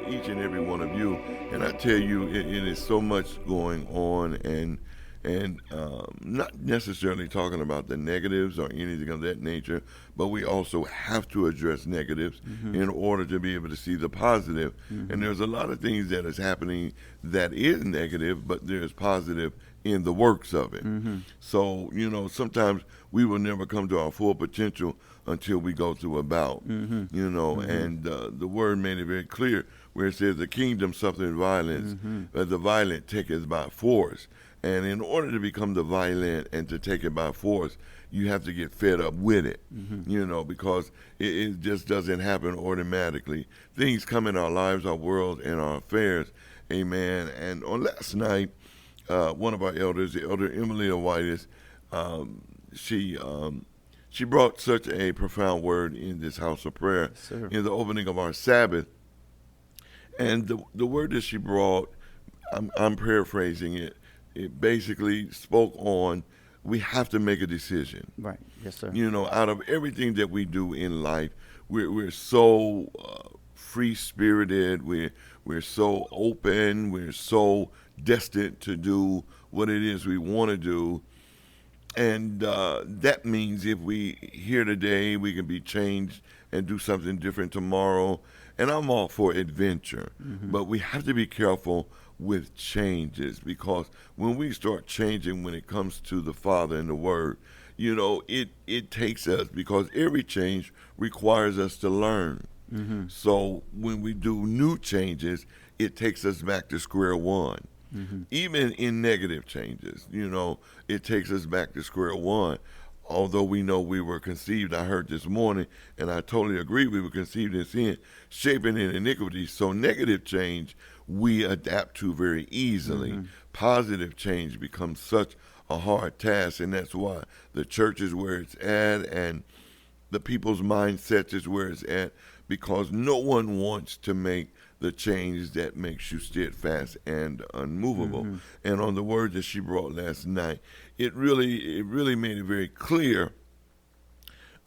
each and every one of you. And I tell you, it is so much going on, and not necessarily talking about the negatives or anything of that nature, but we also have to address negatives Mm-hmm. in order to be able to see the positive. And Mm-hmm. there's a lot of things that is happening that is negative, but there's positive in the works of it. Mm-hmm. So, sometimes we will never come to our full potential until we go through a bout, Mm-hmm. Mm-hmm. and the word made it very clear where it says the kingdom suffereth violence, Mm-hmm. but the violent take it by force. And in order to become the violent and to take it by force, you have to get fed up with it, Mm-hmm. because it just doesn't happen automatically. Things come in our lives, our world, and our affairs. Amen. And on last night, one of our elders, the elder Emily Whitis, um, she she brought such a profound word in this house of prayer Yes, sir. in the opening of our Sabbath. And the word that she brought, I'm paraphrasing it. It basically spoke on we have to make a decision. Right. Yes, sir. Out of everything that we do in life, we're so free spirited. We're so open. We're so destined to do what it is we want to do, and that means if we here today, we can be changed and do something different tomorrow. And I'm all for adventure, Mm-hmm. but we have to be careful with changes because when we start changing when it comes to the Father and the Word, it takes us because every change requires us to learn. Mm-hmm. So when we do new changes, it takes us back to square one. Mm-hmm. Even in negative changes, it takes us back to square one. Although we know we were conceived, I heard this morning, and I totally agree, we were conceived in sin, shaping in iniquity. So negative change we adapt to very easily. Mm-hmm. Positive change becomes such a hard task, and that's why the church is where it's at, and the people's mindset is where it's at because no one wants to make the change that makes you steadfast and unmovable. Mm-hmm. And on the word that she brought last night, it really made it very clear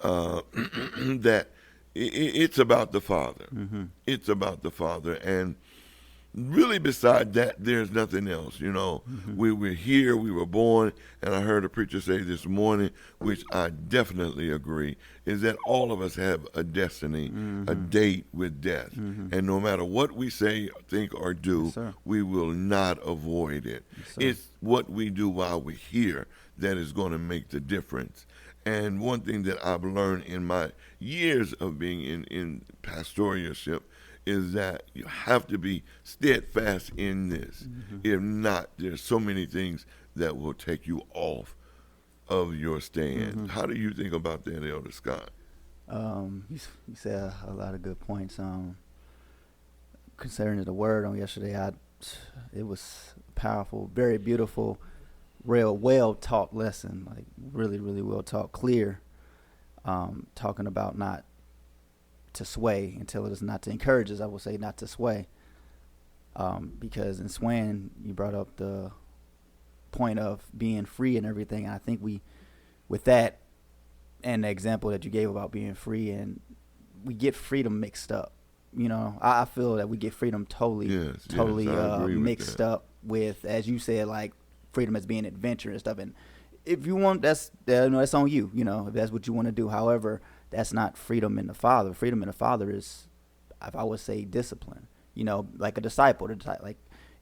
that it's about the Father. Mm-hmm. It's about the Father, and really beside that there's nothing else. Mm-hmm. We were here, we were born, and I heard a preacher say this morning, which I definitely agree, is that all of us have a destiny, a Mm-hmm. date with death. Mm-hmm. And no matter what we say, think, or Yes, do, sir. we will not avoid it. Yes, sir. It's what we do while we're here that is going to make the difference. And one thing that I've learned in my years of being in pastoralship is that you have to be steadfast in this. Mm-hmm. If not, there's so many things that will take you off of your stand. Mm-hmm. How do you think about that, Elder Scott? You said a lot of good points. Concerning the word on yesterday, it was powerful, very beautiful, real well taught lesson. Like really, really well taught, clear. Talking about not to sway until it is not to encourage us. I will say not to sway. Because in swaying, you brought up the point of being free and everything. And I think with that and the example that you gave about being free, and we get freedom mixed up. I feel that we get freedom Yes, totally yes, I agree with mixed that. up with, as you said, like freedom as being adventure and stuff. And if you want, that's on you. If that's what you want to do. However, that's not freedom in the Father. Freedom in the Father is, if I would say, discipline. Like a disciple. Like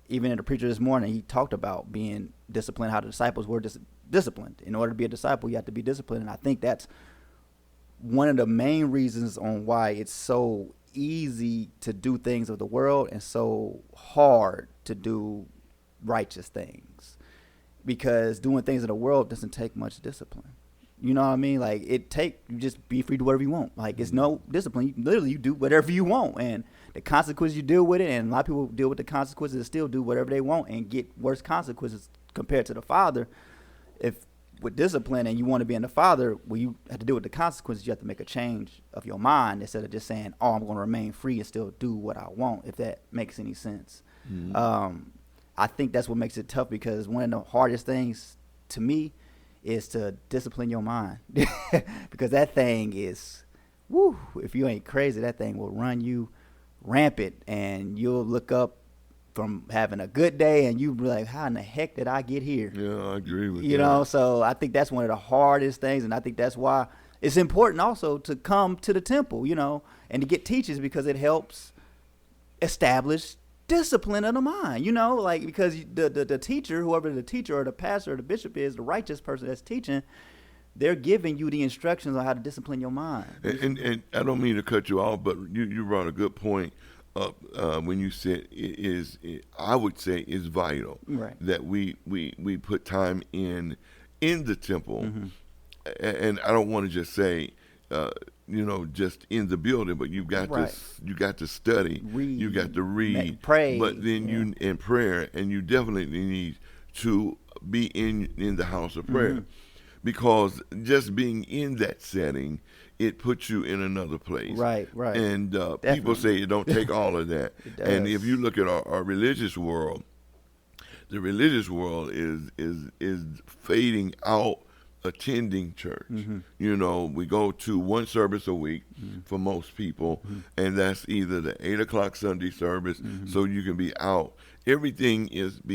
even in the preacher this morning, he talked about being disciplined. How the disciples were disciplined. In order to be a disciple, you have to be disciplined. And I think that's one of the main reasons on why it's so easy to do things of the world and so hard to do righteous things, because doing things in the world doesn't take much discipline. You know what I mean? Like you just be free to do whatever you want. Like it's no discipline. You do whatever you want, and the consequences you deal with it. And a lot of people deal with the consequences and still do whatever they want and get worse consequences compared to the Father. If with discipline and you want to be in the Father, well, you have to deal with the consequences. You have to make a change of your mind instead of just saying, "Oh, I'm going to remain free and still do what I want." If that makes any sense. Mm-hmm. I think that's what makes it tough, because one of the hardest things to me is to discipline your mind. Because that thing is, woo, if you ain't crazy, that thing will run you rampant, and you'll look up from having a good day and you be like, how in the heck did I get here? Yeah, I agree with You that. know, so I think that's one of the hardest things, and I think that's why it's important also to come to the temple, you know, and to get teachers, because it helps establish discipline of the mind, you know, like, because the teacher, whoever the teacher or the pastor or the bishop is, the righteous person that's teaching, they're giving you the instructions on how to discipline your mind. And I don't mean to cut you off, but you brought a good point up when you said I would say is vital, Right. that we put time in the temple, and I don't want to just say just in the building, but you got Right. to study, Read, you got to read, pray, but then you in prayer, and you definitely need to be in the house of prayer, because just being in that setting, it puts you in another place. Right, right. And people Definitely. say it don't take all of that. It And does. if you look at our religious world, the religious world is fading out attending church. You know, we go to one service a week for most people, and that's either the 8 o'clock Sunday service, so you can be out. Everything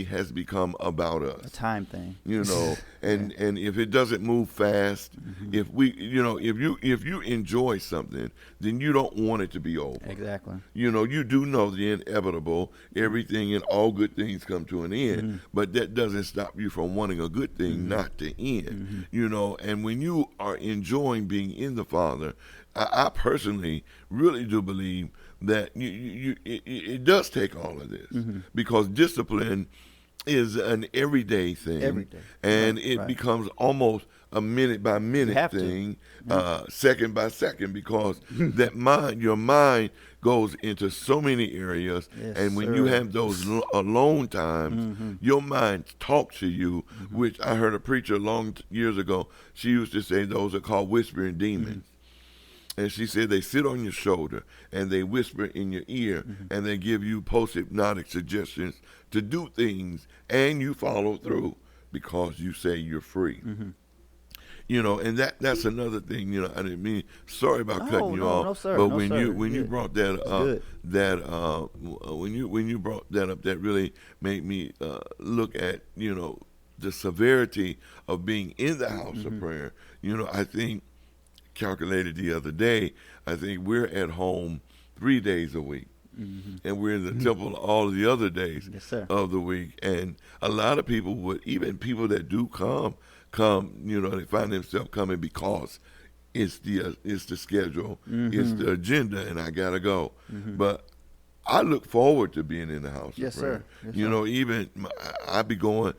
has become about us. A time thing. You know, and if it doesn't move fast, if you enjoy something, then you don't want it to be over. Exactly. You know, you do know the inevitable. Everything and all good things come to an end, but that doesn't stop you from wanting a good thing not to end. You know, and when you are enjoying being in the Father, I personally really do believe that it does take all of this, because discipline is an everyday thing, Every day. and Right, it right. becomes almost a minute by You minute have to. thing, second by second, because your mind goes into so many areas, Yes, and when you sir. have those alone times, your mind talks to you, which I heard a preacher years ago. She used to say those are called whispering demons. And she said they sit on your shoulder and they whisper in your ear, and they give you post-hypnotic suggestions to do things, and you follow through because you say you're free. You know, and that's another thing. You know, I didn't mean. Sorry about cutting you off. No, sir. But No, when sir. you Yeah. brought that It's up, good. when you brought that up, that really made me look at the severity of being in the house of prayer. You know, I think calculated the other day, I think we're at home 3 days a week. And we're in the temple all of the other days Yes, sir. of the week. And a lot of people even people that do come, they find themselves coming because it's the schedule, it's the agenda, and I gotta go. But I look forward to being in the house Yes, of prayer. sir. Yes, You sir. know, even I be supposed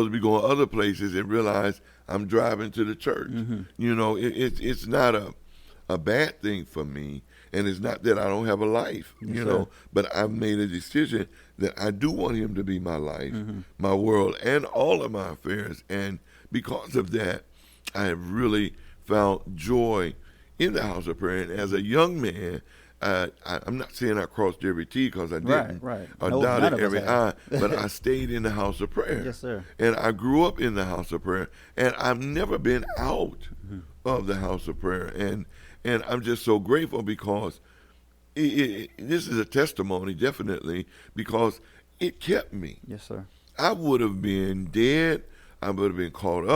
to be going other places, and realize I'm driving to the church. You know, it's not a bad thing for me, and it's not that I don't have a life, Yes, know, sir. but I've made a decision that I do want him to be my life, my world, and all of my affairs. And because of that, I have really found joy in the house of prayer. And as a young man, I'm not saying I crossed every T, because I didn't, right. or No, none dotted of us every have. I, but I stayed in the house of prayer. Yes, sir. And I grew up in the house of prayer, and I've never been out of the house of prayer. And I'm just so grateful, because this is a testimony, definitely, because it kept me. Yes, sir. I would have been dead. I would have been caught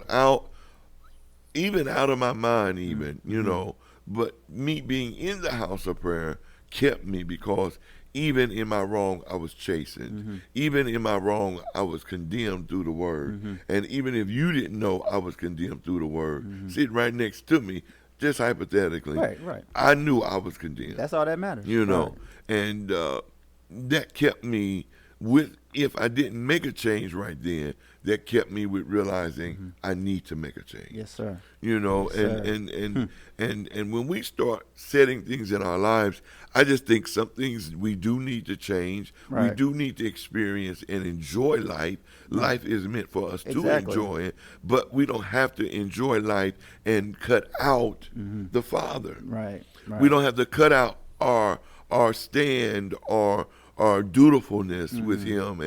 out, even out of my mind, you know. But me being in the house of prayer kept me, because even in my wrong, I was chastened. Even in my wrong, I was condemned through the word. And even if you didn't know I was condemned through the word, sitting right next to me, just hypothetically, Right. I knew I was condemned. That's all that matters. You know, Right. and that kept me with, if I didn't make a change right then, that kept me with realizing I need to make a change. Yes, sir. You know, Yes, sir. and when we start setting things in our lives, I just think some things we do need to change. We Right. do need to experience and enjoy life. Life is meant for us to Exactly. enjoy it, but we don't have to enjoy life and cut out the Father. Right. We don't have to cut out our stand or our dutifulness with him,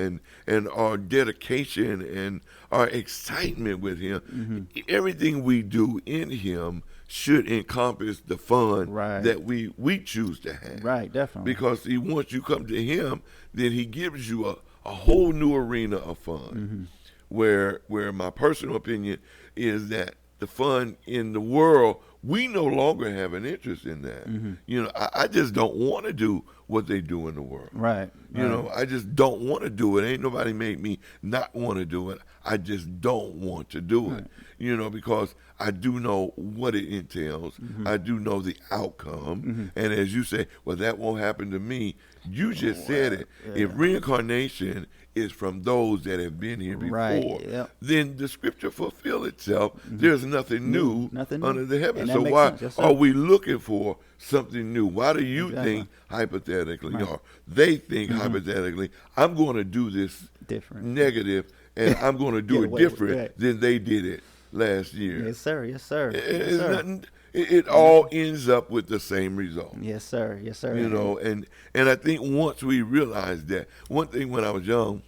and our dedication and our excitement with him. Everything we do in him should encompass the fun Right. that we choose to have. Right, definitely. Because once you come to him, then he gives you a whole new arena of fun. Where my personal opinion is that the fun in the world, we no longer have an interest in that. You know, I just don't want to do what they do in the world. Right. You know, I just don't want to do it. Ain't nobody made me not want to do it. I just don't want to do it. You know, because I do know what it entails. I do know the outcome. And as you say, well, that won't happen to me. You just said it. If reincarnation is from those that have been here before, Right, yep. then the scripture fulfill itself. There's nothing new Nothing new. under the heavens. And that So makes why sense. Yes, sir. are we looking for something new? Why do you Exactly. think hypothetically, or they think hypothetically, I'm going to do this Different. negative, and I'm going to do Get it away with different it. than they did it last year. Yes, sir. Yes, sir. Yes, It's sir. nothing. It all ends up with the same result. Yes, sir. Yes, sir. You know, and I think once we realize that, one thing when I was young,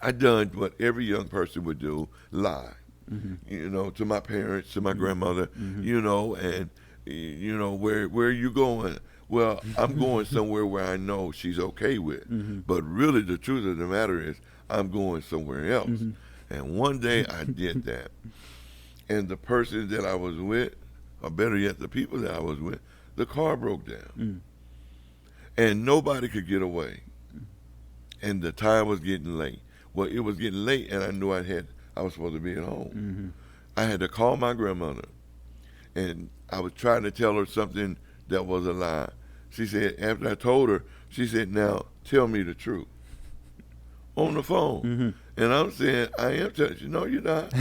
I done what every young person would do, lie. You know, to my parents, to my grandmother, you know, and you know, where are you going? Well, I'm going somewhere where I know she's okay with. But really the truth of the matter is I'm going somewhere else. And one day I did that. And the person that I was with, or better yet, the people that I was with, the car broke down. And nobody could get away. And the time was getting late. Well, it was getting late, and I knew I was supposed to be at home. I had to call my grandmother, and I was trying to tell her something that was a lie. She said, after I told her, she said, now tell me the truth. On the phone. And I'm saying, I am telling you. No, you're not.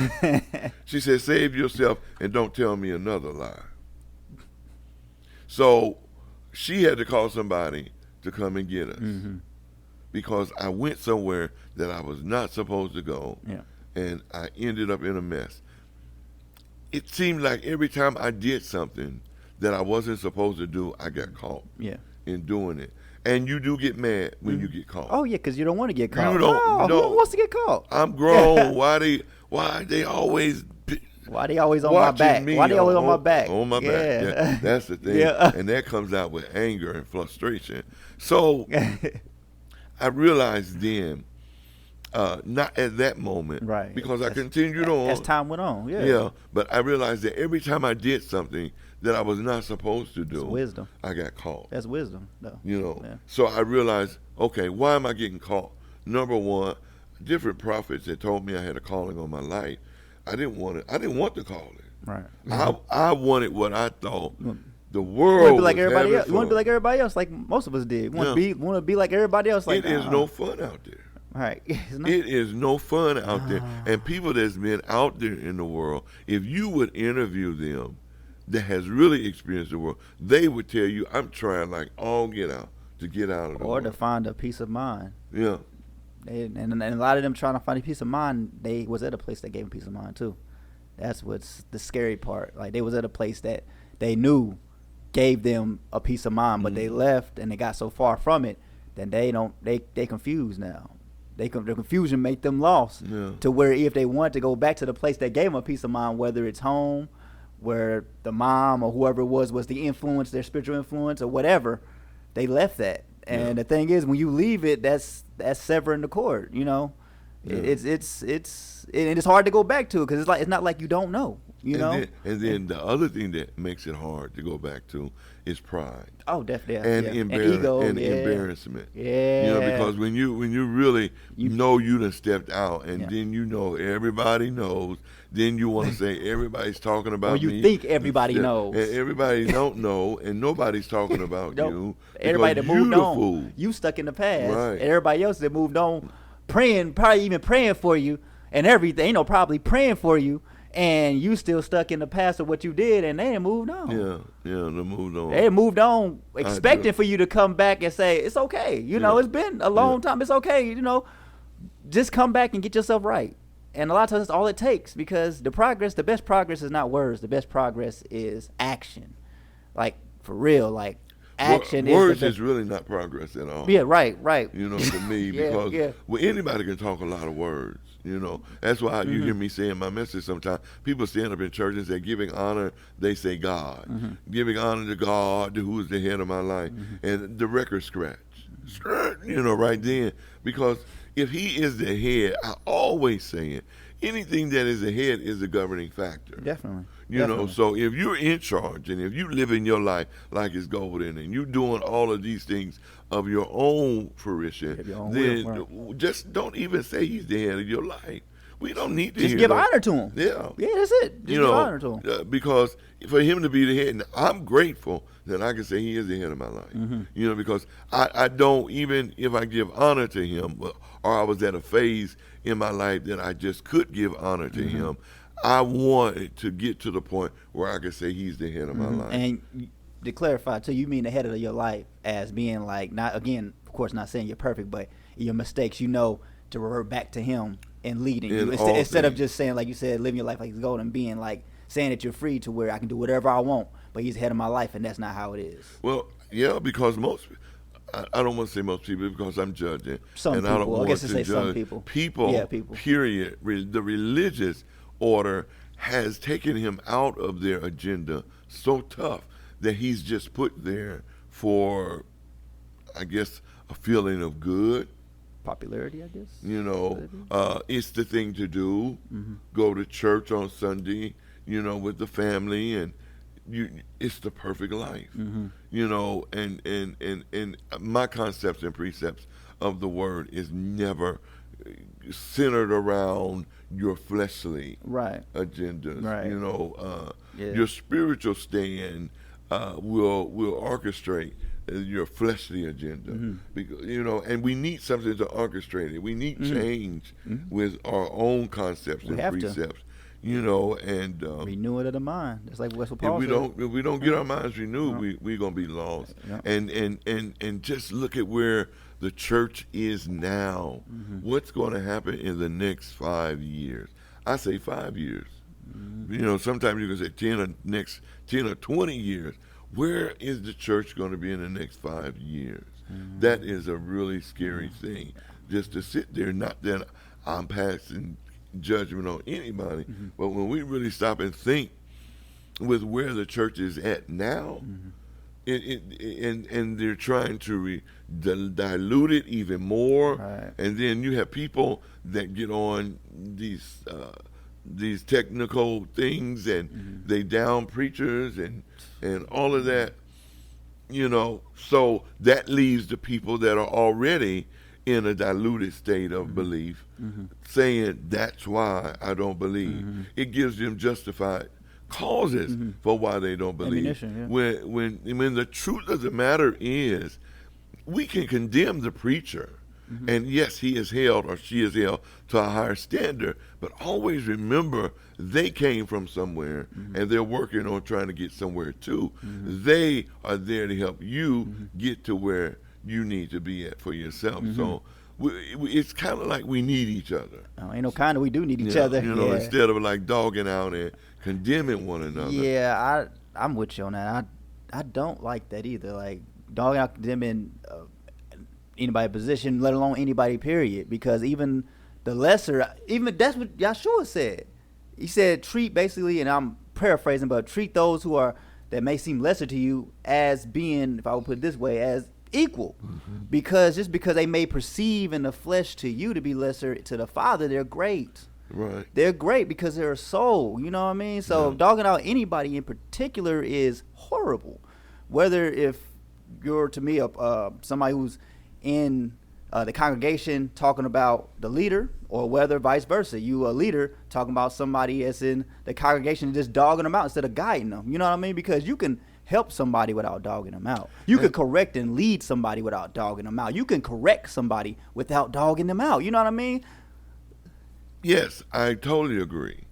She said, save yourself and don't tell me another lie. So she had to call somebody to come and get us. Because I went somewhere that I was not supposed to go, Yeah. and I ended up in a mess. It seemed like every time I did something that I wasn't supposed to do, I got caught Yeah. in doing it. And you do get mad when you get caught. Oh yeah, because you don't want to get caught. You don't- No, who wants to get caught? I'm grown. Why they always Why they always on my watching back? me Why they always on my back? On my back. Yeah, that's the thing. Yeah. And that comes out with anger and frustration. So I realized then, not at that moment, Right. because I continued on. As time went on, yeah. Yeah, but I realized that every time I did something that I was not supposed to do, It's wisdom. I got caught. That's wisdom, though. You know, Yeah. so I realized, okay, why am I getting caught? Number one, different prophets that told me I had a calling on my life. I didn't want it. I didn't want the calling. Right. I wanted what I thought the You world want to be like was everybody having else. You want to fun. be like everybody else, like most of us did. You want Yeah. to be like everybody else. Like It is no fun out there. Right. It's not. It is no fun out there. And people that's been out there in the world, if you would interview them that has really experienced the world, they would tell you, I'm trying like all get out to get out of the Or world. to find a peace of mind. Yeah. And a lot of them trying to find a peace of mind, they was at a place that gave them peace of mind too. That's what's the scary part. Like they was at a place that they knew gave them a peace of mind, but they left and they got so far from it, then they confused now. The confusion made them lost. Yeah. To where if they want to go back to the place that gave them a peace of mind, whether it's home, where the mom or whoever it was the influence, their spiritual influence or whatever, they left that. And the thing is, when you leave it, that's severing the cord. You know, Yeah. it's hard to go back to because it's not like you don't know. You know. And then the other thing that makes it hard to go back to is pride Oh, definitely. and ego and yeah. embarrassment. Yeah. You know, because when you really know you done stepped out, and Yeah. then you know everybody knows, then you want to say everybody's talking about When you me. think everybody Yeah, knows. and everybody don't know, and nobody's talking about Nope. you. Everybody that because moved you the on, fool. you stuck in the past. Right. And everybody else that moved on, probably even praying for you and everything. Probably praying for you, and you still stuck in the past of what you did, and they ain't moved on. Yeah, they moved on. They moved on, expecting do. for you to come back and say it's okay. You know, Yeah. it's been a long time. It's okay. You know, just come back and get yourself right. And a lot of times that's all it takes, because the best progress is not words. The best progress is action. Like for real. Like action words is is really not progress at all. yeah, right. You know, to me, Yeah, because yeah. well, anybody can talk a lot of words. You know, that's why you hear me saying my message sometimes. People stand up in church and say, giving honor, they say God. Giving honor to God, who is the head of my life. And the record scratch. You know, right then. Because if he is the head, I always say it, anything that is the head is the governing factor. Definitely. You know, so if you're in charge and if you living your life like it's golden and you doing all of these things of your own fruition, Have your own then will, just don't even say he's the head of your life. We don't need to Just hear give those. honor to him. Yeah. Yeah, that's it. Just You give know, honor to him. because for him to be the head, and I'm grateful that I can say he is the head of my life. You know, because I don't, even if I give honor to him, or I was at a phase in my life that I just could give honor to him, I wanted to get to the point where I could say he's the head of my life. And to clarify, too, you mean the head of your life as being like, not, again, of course, not saying you're perfect, but your mistakes, you know, to revert back to him and leading In you all instead of things. just saying, like you said, living your life like it's golden, being like saying that you're free to where I can do whatever I want, but he's the head of my life, and that's not how it is. Well, yeah, because I don't want to say most people because I'm judging. Some and I don't people. I want guess to to say judge some people. People, Yeah, people. period. The religious order has taken him out of their agenda so tough that he's just put there for, I guess, a feeling of good. Popularity, I guess. You know, it's the thing to do. Go to church on Sunday, you know, with the family, and it's the perfect life. You know, and my concepts and precepts of the word is never centered around your fleshly Right. agendas. Right. You know, Yeah. your spiritual stand will orchestrate your fleshly agenda. Because, you know, and we need something to orchestrate it. We need change with our own concepts We and have to. precepts. You know, and Renew it of the mind. That's like what if Paul we said. don't get our minds renewed, we're gonna be lost. Yeah. And just look at where the church is now. What's going to happen in the next 5 years? I say 5 years. You know, sometimes you can say 10 or 20 years. Where is the church going to be in the next 5 years? That is a really scary thing. Just to sit there, not that I'm passing judgment on anybody, but when we really stop and think with where the church is at now, and they're trying to dilute it even more, Right. and then you have people that get on these technical things and they down preachers and all of that, you know. So that leaves the people that are already in a diluted state of belief saying that's why I don't believe. It gives them justified causes for why they don't believe. Ammunition, yeah. When the truth of the matter is, we can condemn the preacher, and yes, he is held or she is held to a higher standard, but always remember they came from somewhere and they're working on trying to get somewhere too. They are there to help you get to where you need to be at for yourself. So it's kind of like we need each other. Oh, ain't no kind of, we do need each Yeah, other. you know, Yeah. instead of like dogging out and condemning one another. Yeah, I'm with you on that. I don't like that either. Like dogging out them in anybody position, let alone anybody period. Because even the lesser, even that's what Yahshua said. He said treat basically, and I'm paraphrasing, but treat those who are that may seem lesser to you as being, if I would put it this way, as equal. Because just because they may perceive in the flesh to you to be lesser, to the Father, they're great. Right. They're great because they're a soul. You know what I mean? So Yeah. dogging out anybody in particular is horrible. Whether if you're, to me, somebody who's in the congregation talking about the leader, or whether vice versa, you a leader talking about somebody that's in the congregation and just dogging them out instead of guiding them. You know what I mean? Because you can help somebody without dogging them out. You can correct and lead somebody without dogging them out. You can correct somebody without dogging them out. You know what I mean? Yes, I totally agree.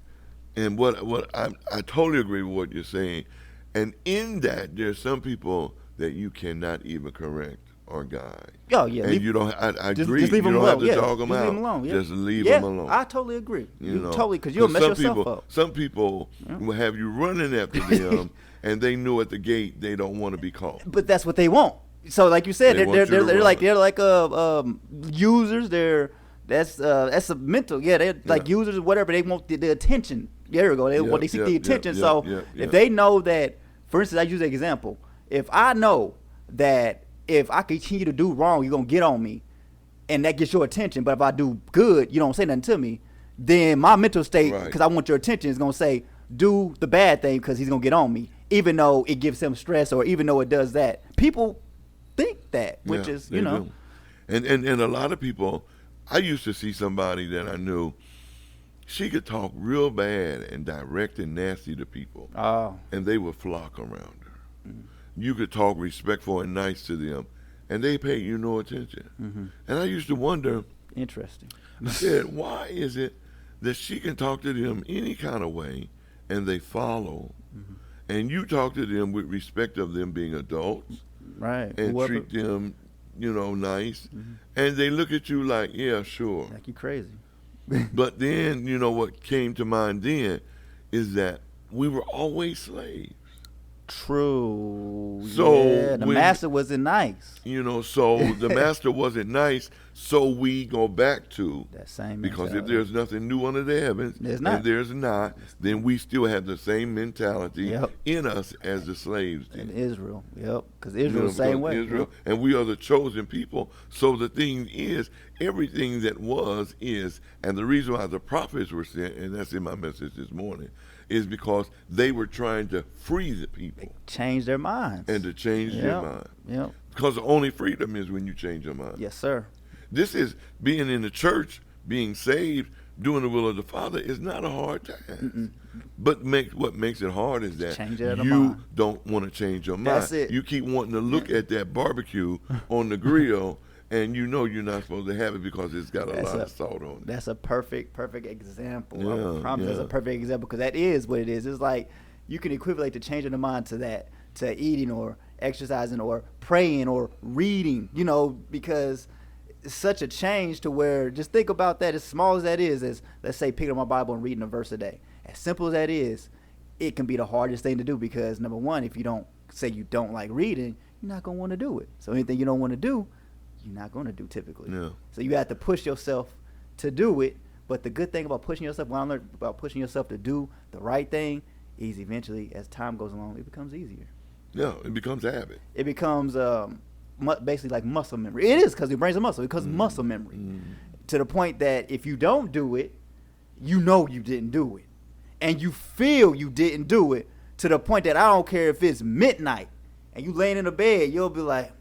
And what I totally agree with what you're saying. And in that, there's some people that you cannot even correct. or guide. Oh yeah, And you don't. I agree. Just leave you them don't alone. have to Yeah, dog them just out. leave them alone. Yeah. Just leave Yeah, them alone. I totally agree. You know, totally, because you'll mess some yourself people, up. Some people will have you running after them, and they know at the gate they don't want to be caught. But that's what they want. So like you said, They want you to they're run. like users. That's a mental. Yeah, they're like users or whatever. They want the attention. There we go. They seek the attention. So if they know that, for instance, I use an example. If I know that if I continue to do wrong, you're gonna get on me, and that gets your attention. But if I do good, you don't say nothing to me. Then my mental state, because I want your attention, is gonna say do the bad thing because he's gonna get on me, even though it gives him stress or even though it does that. People think that, which is they do. And a lot of people. I used to see somebody that I knew. She could talk real bad and direct and nasty to people, and they would flock around her. Mm-hmm. You could talk respectful and nice to them, and they pay you no attention. Mm-hmm. And I used to wonder. Interesting. I said, why is it that she can talk to them any kind of way, and they follow, and you talk to them with respect of them being adults, right? And treat them, nice, and they look at you like, yeah, sure, like you crazy. But then, what came to mind then is that we were always slaves. True. So the master wasn't nice. So the master wasn't nice. So we go back to that same because mentality. if there's nothing new under the heavens, and there's not, then we still have the same mentality in us as the slaves did. In Israel, because Israel the same way. Israel, and we are the chosen people. So the thing is, everything that was is, and the reason why the prophets were sent, and that's in my message this morning, is because they were trying to free the people. They change their minds. And to change their mind. Yep. Because the only freedom is when you change your mind. Yes, sir. This is being in the church, being saved, doing the will of the Father is not a hard task. But what makes it hard is that you don't want to change your mind. That's it. You keep wanting to look at that barbecue on the grill, and you're not supposed to have it because it's got a lot of salt on it. That's a perfect example. I promise that's a perfect example, because that is what it is. It's like you can equivalent to changing the mind to that, to eating or exercising or praying or reading, because it's such a change to where, just think about that, as small as that is, as let's say picking up my Bible and reading a verse a day. As simple as that is, it can be the hardest thing to do, because number one, if you don't like reading, you're not going to want to do it. So anything you don't want to do, you're not going to do typically. Yeah. So you have to push yourself to do it. But the good thing about pushing yourself, what I learned about pushing yourself to do the right thing, is eventually, as time goes along, it becomes easier. Yeah, it becomes a habit. It becomes basically like muscle memory. It is, because your brain's a muscle. It becomes muscle memory. To the point that if you don't do it, you know you didn't do it. And you feel you didn't do it, to the point that I don't care if it's midnight and you laying in the bed, you'll be like,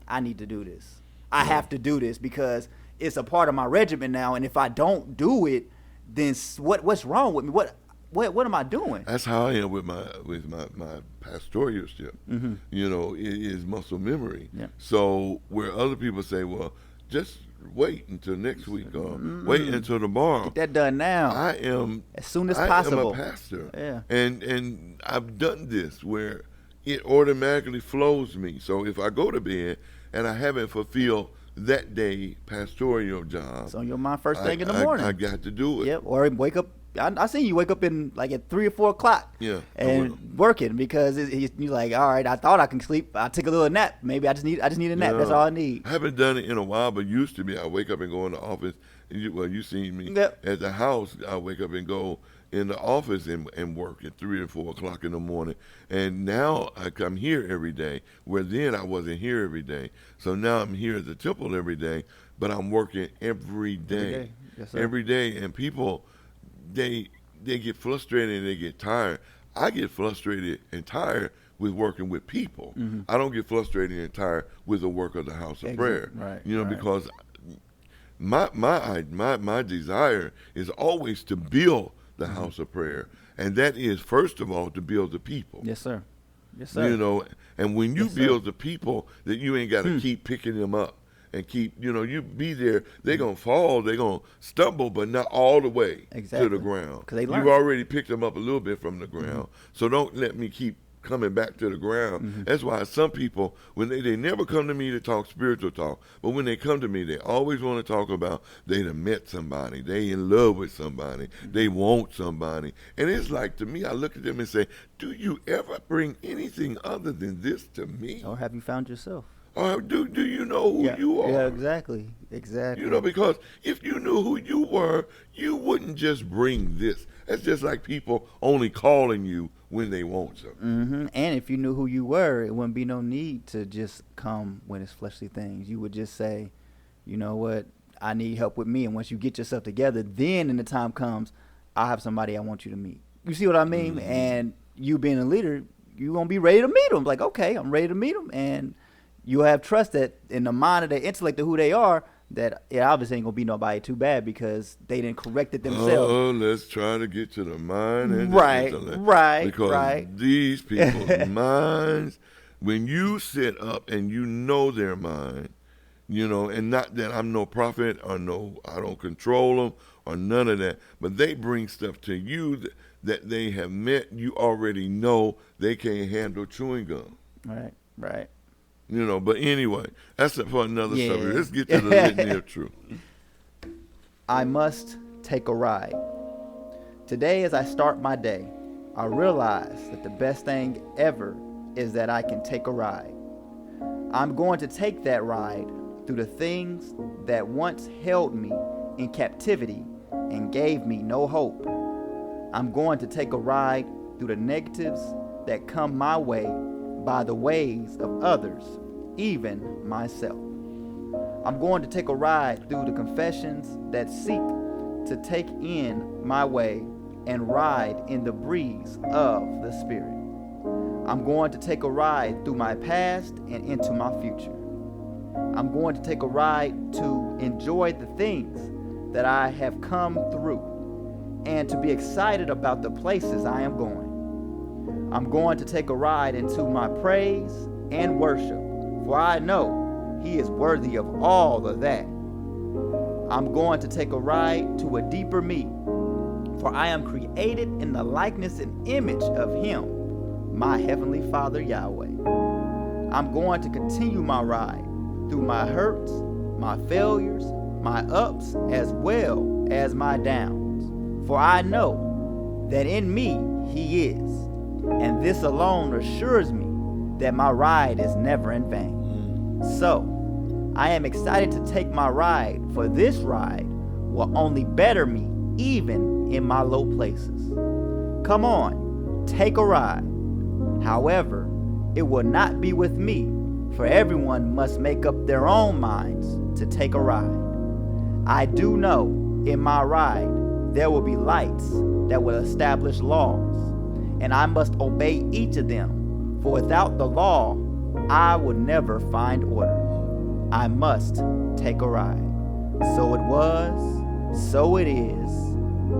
I need to do this. I have to do this because it's a part of my regimen now. And if I don't do it, then what's wrong with me? What am I doing? That's how I am with my pastoralship. It is muscle memory. Yeah. So where other people say, well, just wait until next week or wait until tomorrow. Get that done now. I am as soon as possible. I am a pastor. Yeah. And I've done this where it automatically flows me. So if I go to bed and I haven't fulfilled that day pastoral job, it's on your mind first thing in the morning. I got to do it. Yep. Or wake up. I seen you wake up in like at 3 or 4 o'clock. Yeah. And working, because you're like, all right, I thought I can sleep. I take a little nap. Maybe I just need a nap. That's all I need. I haven't done it in a while, but used to be. I wake up and go in the office. You seen me at the house. I wake up and go in the office and work at 3 or 4 o'clock in the morning. And now I come here every day, where then I wasn't here every day. So now I'm here at the temple every day, but I'm working every day. Yes, sir. Every day. And people, they get frustrated and they get tired. I get frustrated and tired with working with people. I don't get frustrated and tired with the work of the house of prayer. Right. Because my desire is always to build the house of prayer, and that is first of all to build the people. Yes, sir. Yes, sir. And when you build the people, that you ain't got to keep picking them up and keep, you be there. They're gonna fall, they're gonna stumble, but not all the way to the ground. 'Cause they learn. You've already picked them up a little bit from the ground, so don't let me keep coming back to the ground. That's why some people, when they never come to me to talk spiritual talk, but when they come to me, they always want to talk about they done met somebody, they in love with somebody, they want somebody. And it's like, to me, I look at them and say, do you ever bring anything other than this to me? Or have you found yourself? Or do you know who you are? Yeah, exactly. You know, because if you knew who you were, you wouldn't just bring this. That's just like people only calling you when they want something. And if you knew who you were, it wouldn't be no need to just come when it's fleshly things. You would just say, you know what, I need help with me. And once you get yourself together, then when the time comes, I have somebody I want you to meet. You see what I mean? And you being a leader, you're going to be ready to meet them. Like, okay, I'm ready to meet them. And you have trust that in the mind of their intellect of who they are, that it obviously ain't gonna be nobody too bad because they didn't correct it themselves. Oh, let's try to get to the mind and right, the intellect. Right, because right. These people's minds, when you sit up and you know their mind, you know, and not that I'm no prophet or no, I don't control them or none of that, but they bring stuff to you that they have met. You already know they can't handle chewing gum. Right. You know, but anyway, that's for another subject. Let's get to the litany of truth. I must take a ride. Today, as I start my day, I realize that the best thing ever is that I can take a ride. I'm going to take that ride through the things that once held me in captivity and gave me no hope. I'm going to take a ride through the negatives that come my way by the ways of others, even myself. I'm going to take a ride through the confessions that seek to take in my way and ride in the breeze of the Spirit. I'm going to take a ride through my past and into my future. I'm going to take a ride to enjoy the things that I have come through and to be excited about the places I am going. I'm going to take a ride into my praise and worship, for I know He is worthy of all of that. I'm going to take a ride to a deeper me, for I am created in the likeness and image of Him, my Heavenly Father Yahweh. I'm going to continue my ride through my hurts, my failures, my ups, as well as my downs, for I know that in me He is. And this alone assures me that my ride is never in vain. So, I am excited to take my ride, for this ride will only better me even in my low places. Come on, take a ride. However, it will not be with me, for everyone must make up their own minds to take a ride. I do know in my ride there will be lights that will establish laws, and I must obey each of them, for without the law, I will never find order. I must take a ride. So it was, so it is,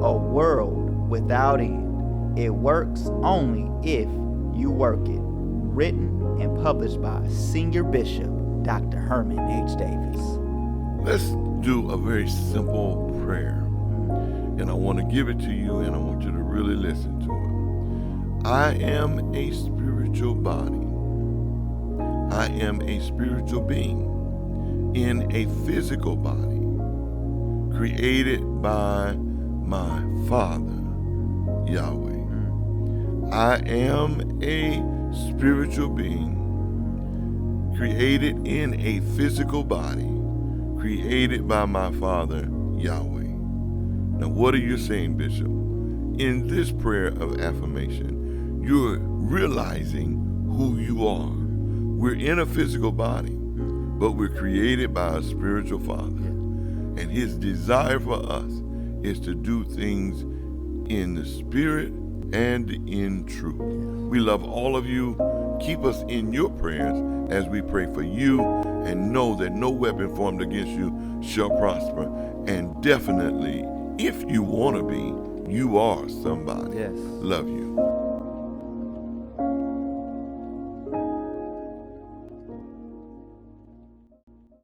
a world without end. It works only if you work it. Written and published by Senior Bishop Dr. Herman H. Davis. Let's do a very simple prayer. And I want to give it to you, and I want you to really listen to it. I am a spiritual body. I am a spiritual being in a physical body, created by my Father, Yahweh. I am a spiritual being created in a physical body, created by my Father, Yahweh. Now, what are you saying, Bishop? In this prayer of affirmation, you're realizing who you are. We're in a physical body, but we're created by a spiritual Father. And His desire for us is to do things in the Spirit and in truth. We love all of you. Keep us in your prayers as we pray for you, and know that no weapon formed against you shall prosper. And definitely, if you want to be, you are somebody. Yes. Love you.